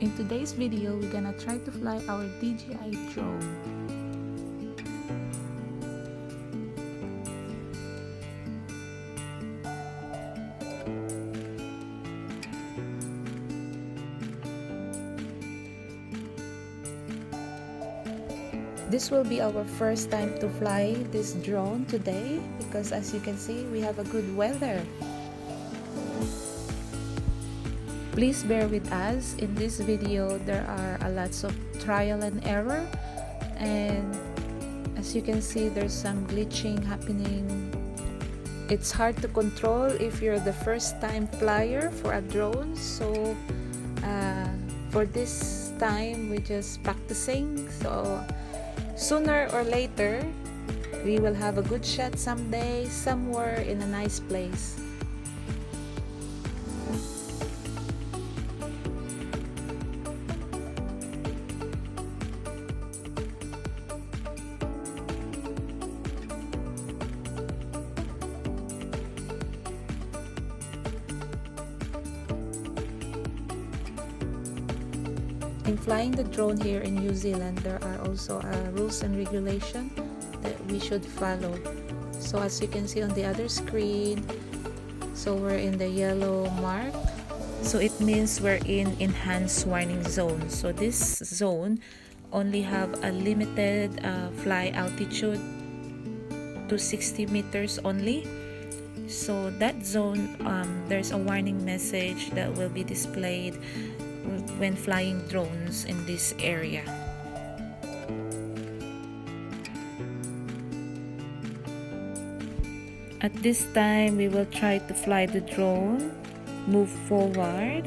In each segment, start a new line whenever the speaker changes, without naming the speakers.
In today's video, we're gonna try to fly our DJI drone. This will be our first time to fly this drone today because as you can see, we have a good weather. Please bear with us. In this video, there are a lots of trial and error, and as you can see, there's some glitching happening. It's hard to control if you're the first time flyer for a drone, so for this time we're just practicing, so sooner or later we will have a good shot someday somewhere in a nice place. In flying the drone here in New Zealand, there are also rules and regulations that we should follow. So as you can see on the other screen, so we're in the yellow mark. So it means we're in enhanced warning zone. So this zone only have a limited fly altitude to 60 meters only. So that zone, there's a warning message that will be displayed when flying drones in this area. At this time, we will try to fly the drone, move forward,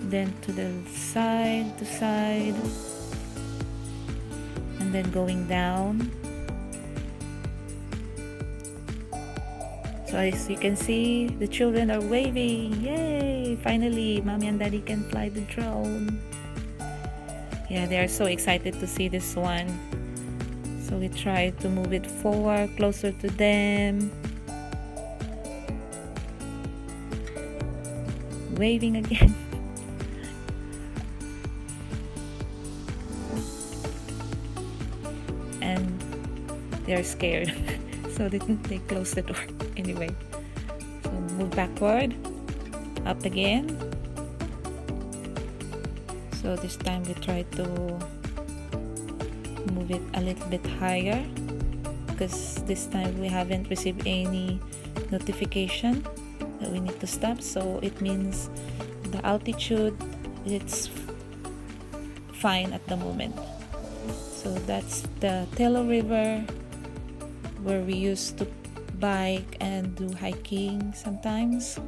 then to the side, and then going down. So as you can see, the children are waving. Yay! Finally, mommy and daddy can fly the drone. Yeah, they are so excited to see this one. So we try to move it forward, closer to them. Waving again. And they're scared. So they close the door. Anyway, so move backward, up again. So this time we try to move it a little bit higher because this time we haven't received any notification that we need to stop. So it means the altitude, it's fine at the moment. So that's the Taylor River where we used to bike and do hiking sometimes.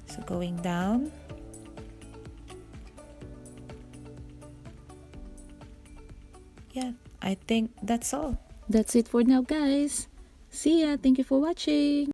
So going down. Yeah, I think that's all. That's it for now, guys. See ya. Thank you for watching.